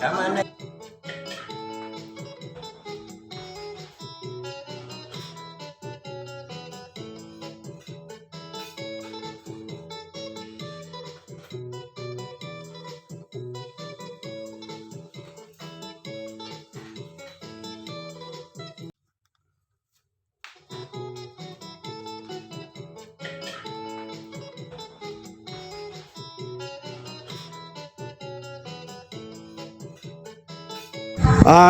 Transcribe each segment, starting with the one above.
Tama na.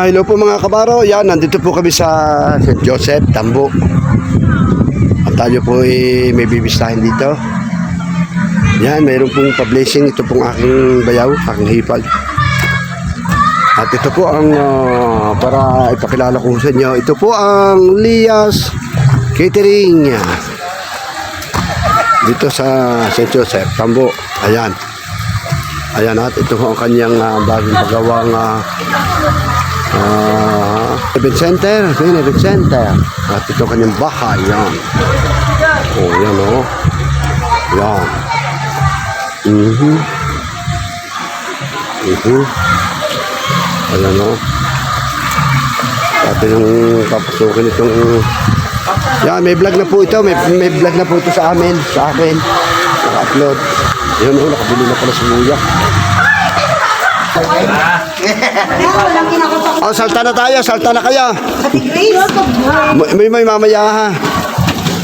Hello po mga kabaro. Yan, nandito po kami sa St. Joseph, Tambo. At tayo po may bibistahin dito. Yan, mayroon pong pa-blessing. Ito pong aking bayaw, aking hipag. At ito po ang, para ipakilala ko sa inyo, ito po ang Lias Catering. Dito sa St. Joseph, Tambo. Ayan. Ayan, at ito po ang kanyang bagong pagawang event center. Ayan, event center. At ito kanyang bahay. Yan. Oh, yan o. Yan. Ayan o. At yung papasukin itong... Yan, may vlog na po ito. May vlog na po ito sa amin. Sa akin. Naka-upload. Yun o, nakabili na pala sa luya. Oh, salta na tayo, salta na kayo. May mamaya ha.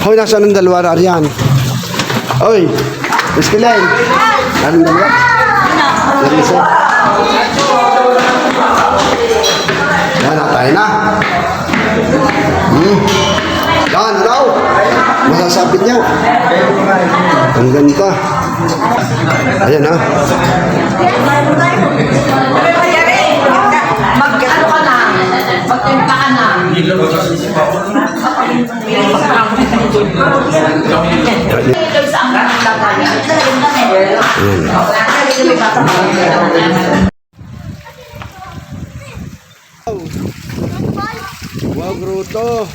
Hoy, nasaan ang dalawa riyan? Hoy, Iskilen. Anong dalawa? Yan isa. Yan na, tayo na. Yan, raw. Masasabit niya. Ang ganda. Ayan ha. Mag-ano ka na? Mag-tinta ka na. Wow, bruto.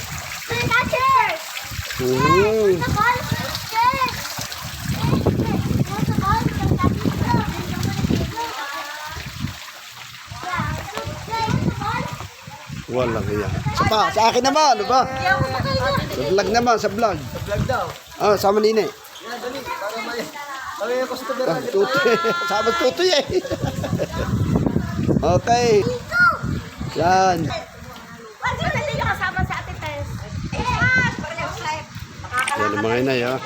Walang iya. Sa akin naman, ano ba? Sa vlog naman, sa vlog. Sa vlog daw. Sama nini. Yan, dali. Para may... Kami yung customer. Tutoy. Sama tutoy eh. Okay. Yan. Yan ang mga inay, ha?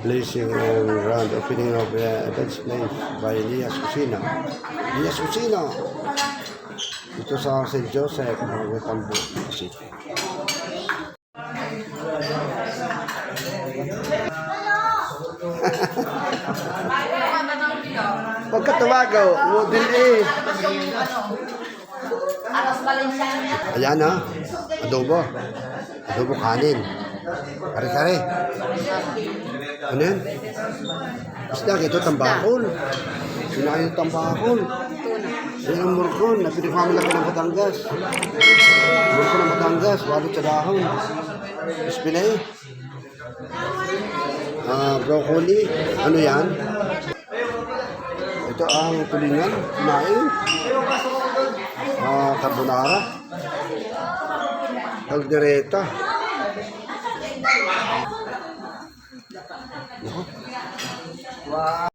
Blessing and grand opening of events place by Lias Kusina. Lias Kusina. Ito sa St. Joseph, Tambo City. Pagka tumago, model eh. Ayan ha, adobo. Adobo kanin. Kare-kare. Ano yan? Isda, ito tambakol. Sinayo tambakol. Yan ang murkon na pinagmamalaki ng Batangas. Murkon ng Batangas, walot sa dahon. Ispinay. Broccoli. Ano yan? Ito ang tulingan. Sinain. Carbonara. Caldereta. Wow.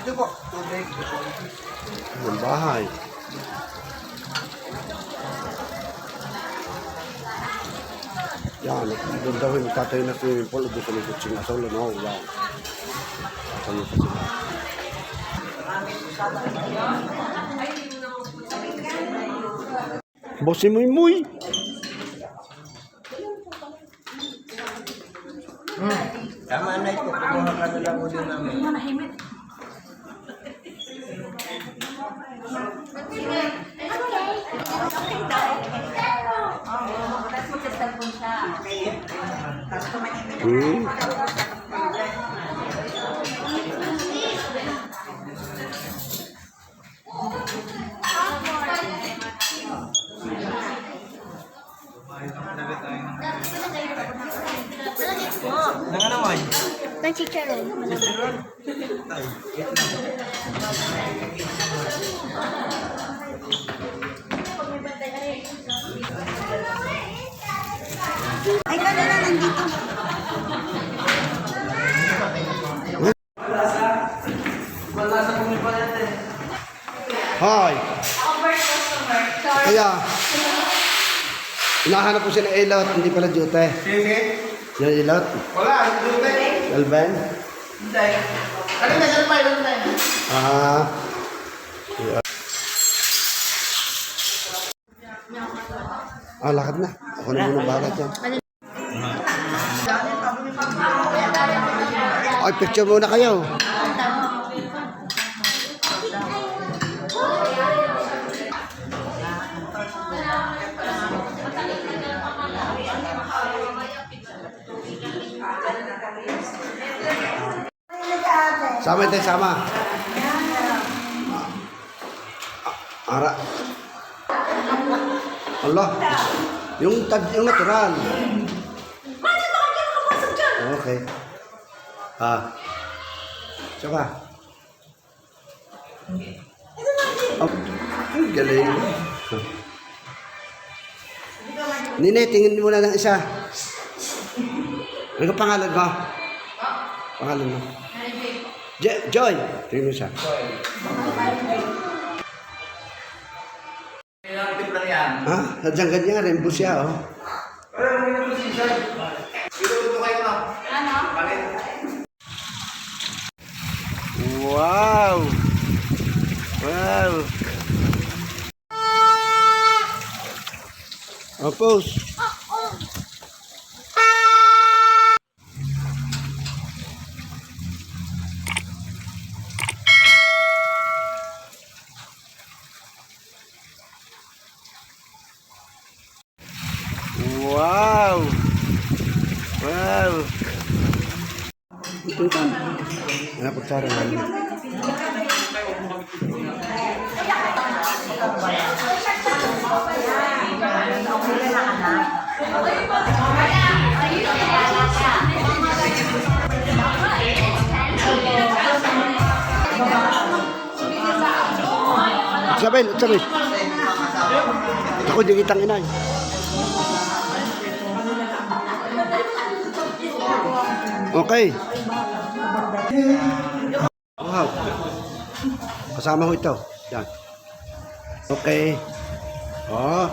Ito po. Tubig. Ang bahay. Yan, doon daw yung tatay na swimming pool, doon sa may kutsing asol, ano, yan. Tatay pa sila. Bosi muy muy. Tama na ito. Kukuha ka na lang ulit namin. Hmm. Nanga naman. Ng chicharon. Ay, ka na nandito. Hi. Kaya, hinahanap ko sila Elot, hindi pala Jute. Sige. Yung Elot, Wala, hindi doon Alban. Hindi. Ano na dyan pa, ano na Ah. Ah, lakad na. Ako na muna bahala dyan. Ay, picture muna kayo. Sama tayo, sama. Ara. Allah. Yung natural. Okay. Ah. Saka. Oh, galing. Nine, tingin mo na ng isa. Ano ka pangalan mo? Pangalan mo? Joy. Tingin mo siya. Ha? Sadyang ganyan, rainbow siya, oh. Wow! Wow! Oh, pose. Wow! Wow! Ito ka. Ano po tsara nga yun? Isabel. Ako, di kitang inay. Okay. Wow. Kasama ko ito. Yan. Okay. Oh.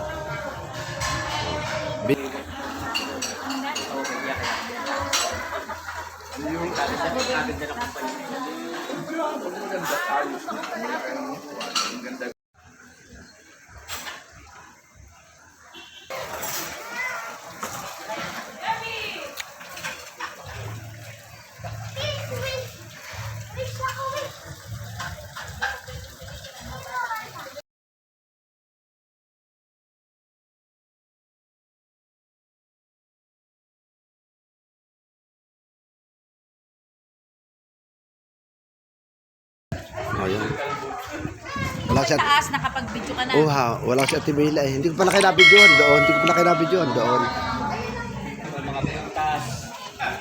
Ayan. Wala siya. Taas, nakapag-video ka na. Oh, ha, wala si Ate Mila eh. Hindi ko pala kayo nabidyohan doon. Doon. Mga prutas,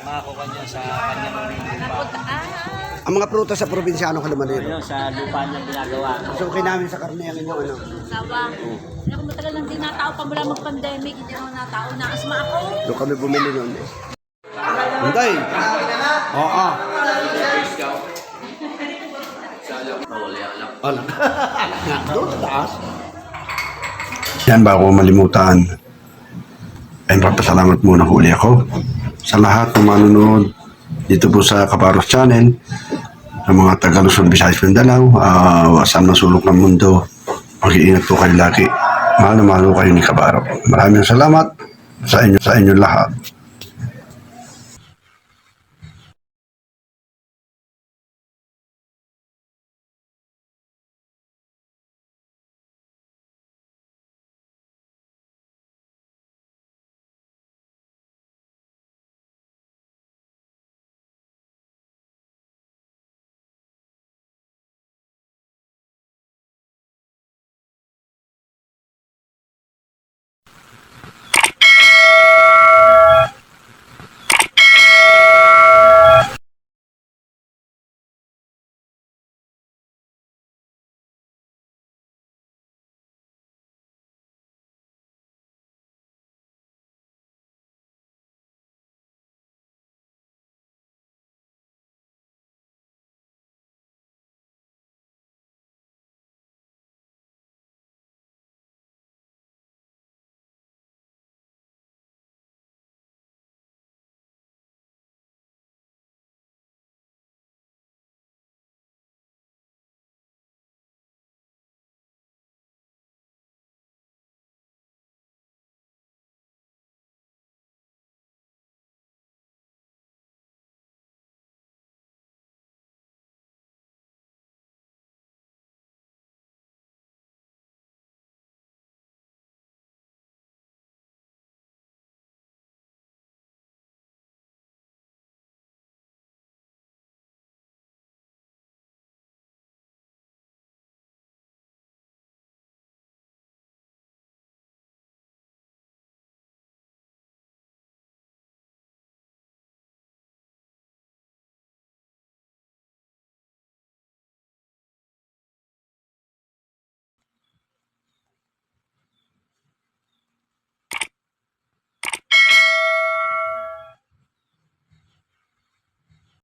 makakuha niya sa kanyang lupa. Ang mga prutas sa probinsyano ka naman yun. Ayun, sa lupa niya ginagawa. So, kayo namin sa karne ang inyong ano. Sawa. Ako matagal lang din natao pa mula mag-pandemic. Hindi ako natao. Nakasma ako. Doon kami bumili noon eh. Hindi. Oo. Alam. Doon sa taas. Yan, bago malimutan, ay magpasalamat muna huli ako sa lahat ng manunood dito po sa Kabaros Channel, sa mga taga Luzon, Visayas, Mindanao, saan masulok ng mundo, mag-iingat po kayo lagi. Mahal na mahal kayo ni Kabaro. Maraming salamat sa inyo lahat.